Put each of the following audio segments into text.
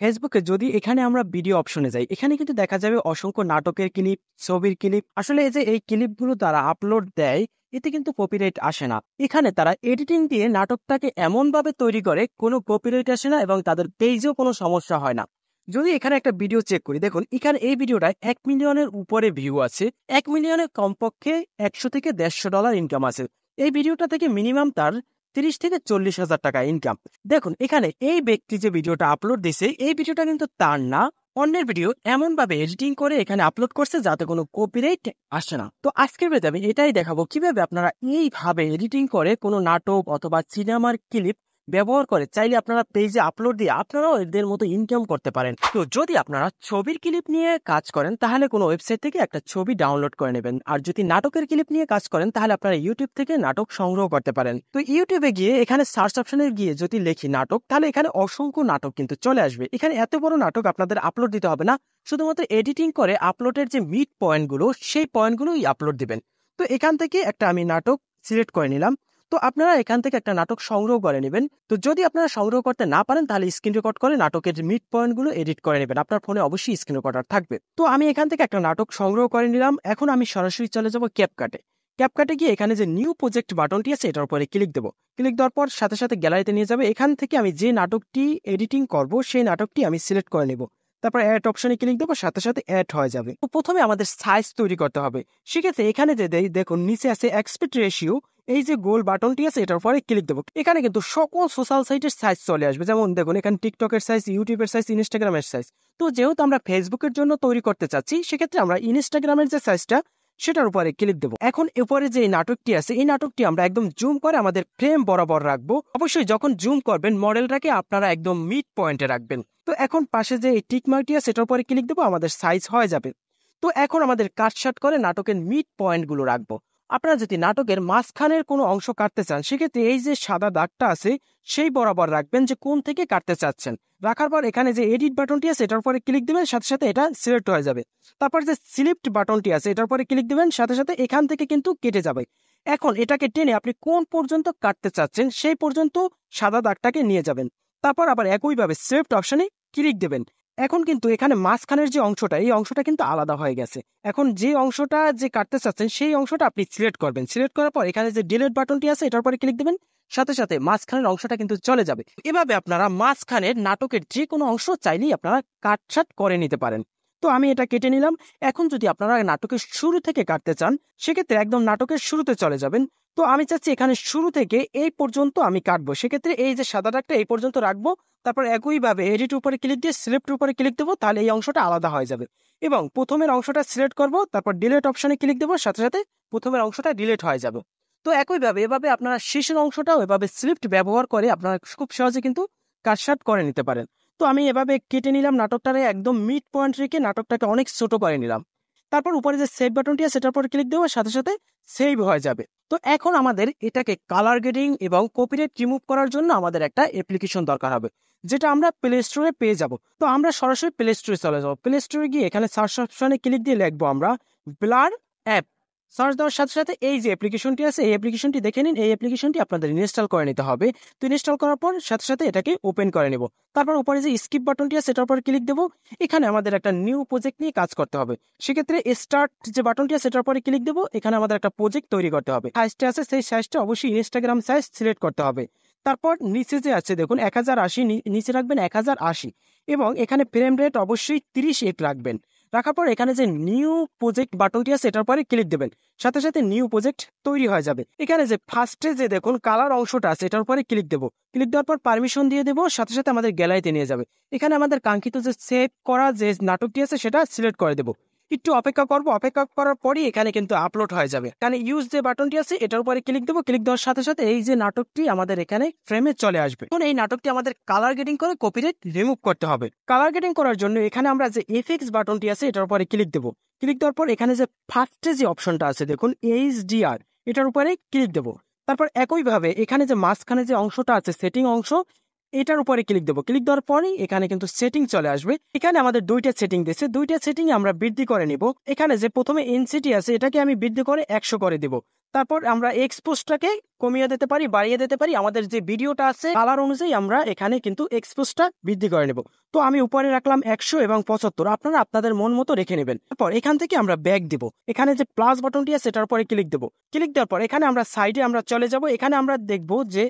ফেসবুকে যদি এখানে আমরা ভিডিও অপশনে যাই, এখানে কিন্তু দেখা যাবে অসংখ্য নাটকের ক্লিপ, ছবির ক্লিপ। আসলে এই যে এই ক্লিপগুলো তারা আপলোড দেয়, এতে কিন্তু কপিরাইট আসে না। এখানে তারা এডিটিং দিয়ে নাটকটাকে এমনভাবে তৈরি করে কোনো কপিরাইট আসে না এবং তাদের পেজেও কোনো সমস্যা হয় না। যদি এখানে একটা ভিডিও চেক করি, দেখুন এখানে এই ভিডিওটায় 1 মিলিয়নের উপরে ভিউ আছে। 1 মিলিয়নের কমপক্ষে 100 থেকে $150 ইনকাম আছে। এই ভিডিওটা থেকে মিনিমাম তার 30 থেকে 40,000 টাকা ইনকাম। দেখুন এখানে এই ব্যক্তি যে ভিডিওটা আপলোড দিছে, এই ভিডিওটা কিন্তু তার না, অন্যের ভিডিও এমন ভাবে এডিটিং করে এখানে আপলোড করছে যাতে কোনো কপিরাইট আসে না। তো আজকের ভিডিওতে আমি এটাই দেখাবো কিভাবে আপনারা এইভাবে এডিটিং করে কোনো নাটক অথবা সিনেমার ক্লিপ ব্যবহার করে চাইলে আপনারা পেজে আপলোড দিয়ে আপনারাও এদের মতো ইনকাম করতে পারেন। তো যদি আপনারা ছবির ক্লিপ নিয়ে কাজ করেন তাহলে কোনো ওয়েবসাইট থেকে একটা ছবি ডাউনলোড করে নেবেন, আর যদি নাটকের ক্লিপ নিয়ে কাজ করেন তাহলে আপনারা ইউটিউব থেকে নাটক সংগ্রহ করতে পারেন। তো ইউটিউবে গিয়ে এখানে সার্চ অপশনে গিয়ে যদি লিখি নাটক, তাহলে এখানে অসংখ্য নাটক কিন্তু চলে আসবে। এখানে এত বড় নাটক আপনাদের আপলোড দিতে হবে না, শুধুমাত্র এডিটিং করে আপলোডের যে মিড পয়েন্টগুলো সেই পয়েন্টগুলোই আপলোড দিবেন। তো এখান থেকে একটা আমি নাটক সিলেক্ট করে নিলাম। তো আপনারা এখান থেকে একটা নাটক সংগ্রহ করে নেবেন। তো যদি আপনারা সংগ্রহ করতে না পারেন তাহলে স্ক্রিন রেকর্ড করে নাটকের মিড পয়েন্টগুলো এডিট করে নেবেন। আপনার ফোনে অবশ্যই স্ক্রিন রেকর্ডার থাকবে। তো আমি এখান থেকে একটা নাটক সংগ্রহ করে নিলাম। এখন আমি সরাসরি চলে যাব ক্যাপকাটে। ক্যাপকাটে গিয়ে এখানে যে নিউ প্রজেক্ট বাটনটি আছে এটার উপরে ক্লিক দেবো। ক্লিক দেওয়ার পর সাথে সাথে গ্যালারিতে নিয়ে যাবে। এখান থেকে আমি যে নাটকটি এডিটিং করব সেই নাটকটি আমি সিলেক্ট করে নেব। তারপর অ্যাড অপশনে ক্লিক দেবো, সাথে সাথে অ্যাড হয়ে যাবে। তো প্রথমে আমাদের সাইজ তৈরি করতে হবে। সেক্ষেত্রে এখানে যে দেখুন নিচে আছে এক্সপেক্ট রেশিও, এই যে গোল বাটনটি আছে এটার পরে ক্লিক দেবো। এখানে কিন্তু সকল সোশ্যাল সাইটের সাইজ চলে আসবে। যেমন দেখুন এখানে টিকটকের সাইজ, ইউটিউবের সাইজ, ইনস্টাগ্রামের সাইজ। তো যেহেতু আমরা ফেসবুকের জন্য তৈরি করতে চাচ্ছি, সেক্ষেত্রে আমরা ইনস্টাগ্রামের যে সাইজটা সেটার উপরে ক্লিক দেবো। এখন উপরে যে নাটকটি আছে এই নাটকটি আমরা একদম জুম করে আমাদের ফ্রেম বরাবর রাখবো। অবশ্যই যখন জুম করবেন মডেলটাকে আপনারা একদম মিড পয়েন্টে রাখবেন। তো এখন পাশে যে এই টিক মার্কটি আছে সেটার উপরে ক্লিক দেবো, আমাদের সাইজ হয়ে যাবে। তো এখন আমাদের কাটশাট করে নাটকের মিড পয়েন্টগুলো রাখবো। আপনারা যদি নাটকের মাঝখানের কোনো অংশ কাটতে চান, সেক্ষেত্রে এই যে সাদা দাগটা আছে সেই বরাবর রাখবেন যে কোন থেকে কাটতে চাচ্ছেন। রাখার পর এখানে যে এডিট বাটনটি আছে এটার উপরে ক্লিক দিবেন, সাথে সাথে এটা সিলেক্ট হয়ে যাবে। তারপর যে সিলেক্ট বাটনটি আছে এটার উপরে ক্লিক দিবেন, সাথে সাথে এখান থেকে কিন্তু কেটে যাবে। এখন এটাকে টেনে আপনি কোন পর্যন্ত কাটতে চাচ্ছেন সেই পর্যন্ত সাদা দাগটাকে নিয়ে যাবেন। তারপর আবার একইভাবে সিলেক্ট অপশনে ক্লিক দেবেন। এখন কিন্তু এখানে মাঝখানের যে অংশটা, এই অংশটা কিন্তু আলাদা হয়ে গেছে। এখন যে অংশটা যে কাটতে চাচ্ছেন সেই অংশটা আপনি সিলেক্ট করবেন। সিলেক্ট করার পর এখানে যে ডিলিট বাটনটি আছে এটার উপরে ক্লিক দিবেন, সাথে সাথে মাঝখানের অংশটা কিন্তু চলে যাবে। এভাবে আপনারা মাঝখানের নাটকের যে কোনো অংশ চাইলেই আপনারা কাটছাট করে নিতে পারেন। তো আমি এটা কেটে নিলাম। এখন যদি আপনারা নাটকের শুরু থেকে কাটতে চান, সেক্ষেত্রে একদম নাটকের শুরুতে চলে যাবেন। তো আমি চাচ্ছি এখানে শুরু থেকে এই পর্যন্ত আমি কাটবো। সেক্ষেত্রে এই যে সাদা দাগটা এই পর্যন্ত রাখবো। তারপর একইভাবে এডিট উপরে ক্লিক দিয়ে সিলেক্ট উপরে ক্লিক দেবো, তাহলে এই অংশটা আলাদা হয়ে যাবে। এবং প্রথমের অংশটা সিলেক্ট করব, তারপর ডিলিট অপশনে ক্লিক দেবো, সাথে সাথে প্রথমের অংশটা ডিলিট হয়ে যাবে। তো একইভাবে এভাবে আপনারা শেষের অংশটাও এভাবে সিলেক্ট ব্যবহার করে আপনারা খুব সহজে কিন্তু কাটছাট করে নিতে পারেন। তো আমি এভাবে কেটে নিলাম নাটকটারে, একদম মিড পয়েন্ট রেখে নাটকটাকে অনেক ছোট করে নিলাম। তারপর উপরে যে সেভ বাটনটি আছে সেটার উপর ক্লিক দেবো, সাথে সাথে সেভ হয়ে যাবে। তো এখন আমাদের এটাকে কালার গ্রেডিং এবং কপিরাইট রিমুভ করার জন্য আমাদের একটা অ্যাপ্লিকেশন দরকার হবে, যেটা আমরা প্লে স্টোরে পেয়ে যাব। তো আমরা সরাসরি প্লে স্টোরে চলে যাবো। প্লে স্টোরে গিয়ে এখানে সার্চ অপশনে ক্লিক দিয়ে লিখবো আমরা ব্লার অ্যাপ। সার্চ দেওয়ার সাথে সাথে এই যে অ্যাপ্লিকেশনটি আছে এই অ্যাপ্লিকেশনটি দেখে নিন। এই অ্যাপ্লিকেশনটি আপনাদের ইনস্টল করে নিতে হবে। তো ইনস্টল করার পর সাথে সাথে এটাকে ওপেন করে নেব। তারপর উপরে যে স্কিপ বাটনটি আছে সেটার উপর ক্লিক দেবো। এখানে আমাদের একটা নিউ প্রজেক্ট নিয়ে কাজ করতে হবে। সেক্ষেত্রে স্টার্ট যে বাটনটি আছে সেটার উপরে ক্লিক দেবো। এখানে আমাদের একটা প্রজেক্ট তৈরি করতে হবে। সাইজটা আছে সেই সাইজটা অবশ্যই ইনস্টাগ্রাম সাইজ সিলেক্ট করতে হবে। তারপর নিচে যে আছে দেখুন 1080, নিচে রাখবেন 1080 এবং এখানে ফ্রেম রেট অবশ্যই 30 রাখবেন। রাখার পর এখানে যে নিউ প্রজেক্ট বাটনটি আছে এটার পরে ক্লিক দেবেন, সাথে সাথে নিউ প্রজেক্ট তৈরি হয়ে যাবে। এখানে যে ফার্স্টে যে দেখুন কালার অংশটা আছে এটার উপরে ক্লিক দেবো। ক্লিক দেওয়ার পর পারমিশন দিয়ে দেবো, সাথে সাথে আমাদের গ্যালারিতে নিয়ে যাবে। এখানে আমাদের কাঙ্ক্ষিত যে সেভ করা যে নাটকটি আছে সেটা সিলেক্ট করে দেবো। একটু অপেক্ষা করবো, অপেক্ষা করার পরই এখানে কিন্তু আপলোড হয়ে যাবে। এখানে ইউজ যে বাটনটি আছে এটার উপরে ক্লিক দেবো। ক্লিক দেওয়ার সাথে সাথে এই যে নাটকটি আমাদের এখানে ফ্রেমে চলে আসবে। এখন এই নাটকটি আমাদের কালার গ্রেডিং করে কপিরাইট রিমুভ করতে হবে। কালার গ্রেডিং করার জন্য এখানে আমরা যে এফএক্স বাটনটি আছে এটার উপরে ক্লিক দেবো। ক্লিক দেওয়ার পর এখানে যে ফার্স্টে যে অপশনটা আছে দেখুন এইচডিআর, এটার উপরে ক্লিক দেবো। তারপর একইভাবে এখানে যে মাঝখানে যে অংশটা আছে সেটিং অংশ, এটার উপরে ক্লিক দেবো। ক্লিক দেওয়ার পরেই এখানে কিন্তু সেটিং চলে আসবে। এখানে আমাদের দুইটা সেটিং দিয়েছে, দুইটা সেটিং আমরা বৃদ্ধি করে নিব। এখানে যে প্রথমে ইনসিটি আছে এটাকে আমি বৃদ্ধি করে 100 করে দিব। তারপর আমরা এক্সপোজটাকে কমিয়ে দিতে পারি, বাড়িয়ে দিতে পারি। আমাদের যে ভিডিওটা আছে কালার অনুযায়ী আমরা এখানে কিন্তু এক্সপোজটা বৃদ্ধি করে নেব। তো আমি উপরে রাখলাম 100 এবং 75, আপনারা আপনাদের মন মতো রেখে নেবেন। তারপর এখান থেকে আমরা ব্যাক দিব। এখানে যে প্লাস বাটনটি আছে এটার উপরে ক্লিক দেবো। ক্লিক দেওয়ার পর এখানে আমরা সাইডে আমরা চলে যাব। এখানে আমরা দেখব যে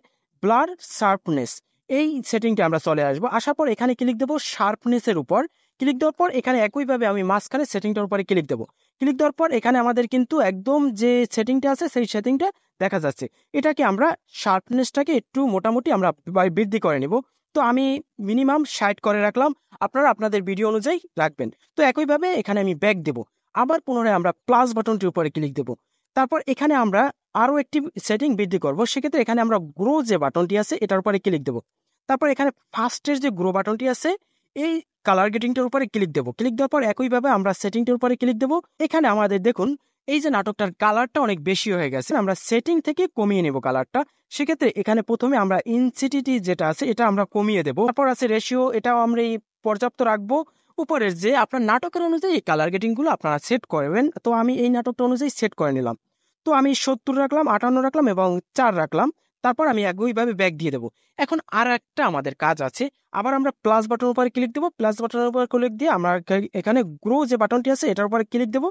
ব্লার শার্পনেস, এই সেটিংটা আমরা চলে আসবো। আসার পর এখানে ক্লিক দেবো শার্পনেসের উপর। ক্লিক দেওয়ার পর এখানে একইভাবে আমি মাঝখানে সেটিংটার উপরে ক্লিক দেবো। ক্লিক দেওয়ার পর এখানে আমাদের কিন্তু একদম যে সেটিংটা আছে সেই সেটিংটা দেখা যাচ্ছে। এটাকে আমরা শার্পনেসটাকে একটু মোটামুটি আমরা বৃদ্ধি করে নিব। তো আমি মিনিমাম 60 করে রাখলাম, আপনারা আপনাদের ভিডিও অনুযায়ী রাখবেন। তো একইভাবে এখানে আমি ব্যাক দেব। আবার পুনরায় আমরা প্লাস বাটনটির উপরে ক্লিক দেব। তারপর এখানে আমরা আরও একটি সেটিং বৃদ্ধি করব। সেক্ষেত্রে এখানে আমরা গ্রো যে বাটনটি আছে এটার উপরে ক্লিক দেব। তারপর এখানে ফার্স্টের যে গ্রো বাটনটি আছে এই কালার গেটিংটার উপরে ক্লিক দেবো। ক্লিক দেওয়ার পর একইভাবে আমরা সেটিংটার উপরে ক্লিক দেবো। এখানে আমাদের দেখুন এই যে নাটকটার কালারটা অনেক বেশি হয়ে গেছে, আমরা সেটিং থেকে কমিয়ে নেব কালারটা। সেক্ষেত্রে এখানে প্রথমে আমরা ইনসিটি যেটা আছে এটা আমরা কমিয়ে দেবো। তারপর আছে রেশিও, এটাও আমরা এই পর্যাপ্ত রাখবো। উপরের যে আপনার নাটকের অনুযায়ী কালার গেটিংগুলো আপনারা সেট করবেন। তো আমি এই নাটকটা অনুযায়ী সেট করে নিলাম। তো আমি 70 রাখলাম, 58 রাখলাম এবং 4 রাখলাম। তারপর আমি একইভাবে ব্যাক দিয়ে দেবো। এখন আর একটা আমাদের কাজ আছে, আবার আমরা প্লাস বাটনের উপরে ক্লিক দেবো। প্লাস বাটনের উপর ক্লিক দিয়ে আমরা এখানে গ্রো যে বাটনটি আছে এটার উপরে ক্লিক দেবো।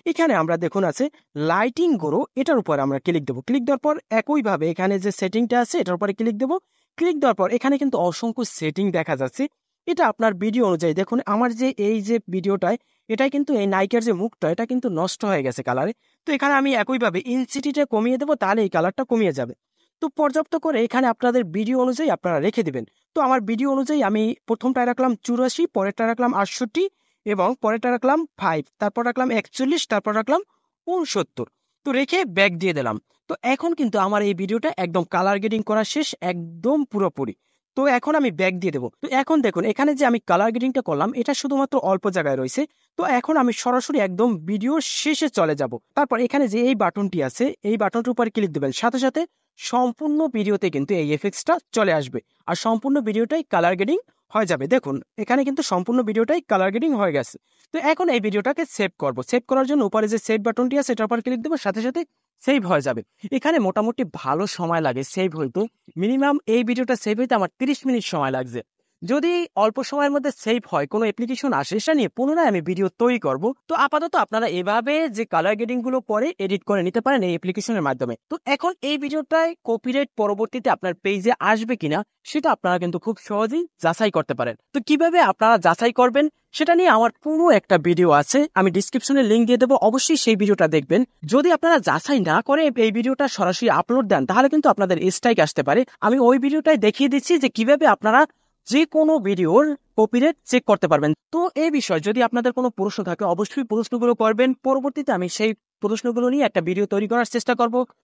এখানে আমরা দেখুন আছে লাইটিং গ্রো, এটার উপরে আমরা ক্লিক দেবো। ক্লিক দেওয়ার পর একইভাবে এখানে যে সেটিংটা আছে এটার উপরে ক্লিক দেবো। ক্লিক দেওয়ার পর এখানে কিন্তু অসংখ্য সেটিং দেখা যাচ্ছে। এটা আপনার ভিডিও অনুযায়ী দেখুন, আমার যে এই যে ভিডিওটায় এটাই কিন্তু এই নায়িকার যে মুখটা এটা কিন্তু নষ্ট হয়ে গেছে কালারে। তো এখানে আমি একইভাবে ইনসিটিটা কমিয়ে দেবো, তাহলে এই কালারটা কমিয়ে যাবে। তো পর্যাপ্ত করে এখানে আপনাদের ভিডিও অনুযায়ী আপনারা রেখে দিবেন। তো আমার ভিডিও অনুযায়ী আমি প্রথমটায় রাখলাম 84, পরেরটা রাখলাম 68 এবং পরেরটা রাখলাম 5, তারপর রাখলাম 41, তারপর রাখলাম 69। তো রেখে ব্যাক দিয়ে দিলাম। তো এখন কিন্তু আমার এই ভিডিওটা একদম কালার গ্রেডিং করা শেষ, একদম পুরোপুরি। তো এখন আমি ব্যাক দিয়ে দেবো। তো এখন দেখুন এখানে যে আমি কালার গ্রেডিংটা করলাম এটা শুধুমাত্র অল্প জায়গায় রয়েছে। তো এখন আমি সরাসরি একদম ভিডিও শেষে চলে যাব। তারপর এখানে যে এই বাটনটি আছে এই বাটনটির উপর ক্লিক দেবেন, সাথে সাথে সম্পূর্ণ ভিডিওতে কিন্তু এই এফেক্টসটা চলে আসবে আর সম্পূর্ণ ভিডিওটাই কালার গ্রেডিং হয়ে যাবে। দেখুন এখানে কিন্তু সম্পূর্ণ ভিডিওটাই কালার গ্রেডিং হয়ে গেছে। তো এখন এই ভিডিওটাকে সেভ করব। সেভ করার জন্য উপরে যে সেভ বাটনটি আছে এটার উপর ক্লিক দেবো, সাথে সাথে সেভ হয়ে যাবে। এখানে মোটামুটি ভালো সময় লাগে সেভ হইতে। মিনিমাম এই ভিডিওটা সেভ হইতে আমার 30 মিনিট সময় লাগছে। যদি অল্প সময়ের মধ্যে সেভ হয়, কোনো অ্যাপ্লিকেশন আসে, সেটা নিয়ে পুনরায় আমি ভিডিও তৈরি করব। তো আপাতত আপনারা এভাবে যে কালার গ্রেডিং গুলো পরে এডিট করে নিতে পারেন এই অ্যাপ্লিকেশনের মাধ্যমে। তো এখন এই ভিডিওটায় কপিরাইট পরবর্তীতে আপনার পেজে আসবে কিনা সেটা আপনারা কিন্তু খুব সহজেই যাচাই করতে পারেন। তো কিভাবে আপনারা যাচাই করবেন সেটা নিয়ে আমার পুরো একটা ভিডিও আছে, আমি ডিসক্রিপশনে লিংক দিয়ে দেবো, অবশ্যই সেই ভিডিওটা দেখবেন। যদি আপনারা যাচাই না করে এই ভিডিওটা সরাসরি আপলোড দেন তাহলে কিন্তু আপনাদের স্ট্রাইক আসতে পারে। আমি ওই ভিডিওটাই দেখিয়ে দিচ্ছি যে কিভাবে আপনারা যে কোনো ভিডিওর কপিরাইট চেক করতে পারবেন। তো এই বিষয়ে যদি আপনাদের কোনো প্রশ্ন থাকে অবশ্যই প্রশ্নগুলো করবেন, পরবর্তীতে আমি সেই প্রশ্নগুলো নিয়ে একটা ভিডিও তৈরি করার চেষ্টা করব।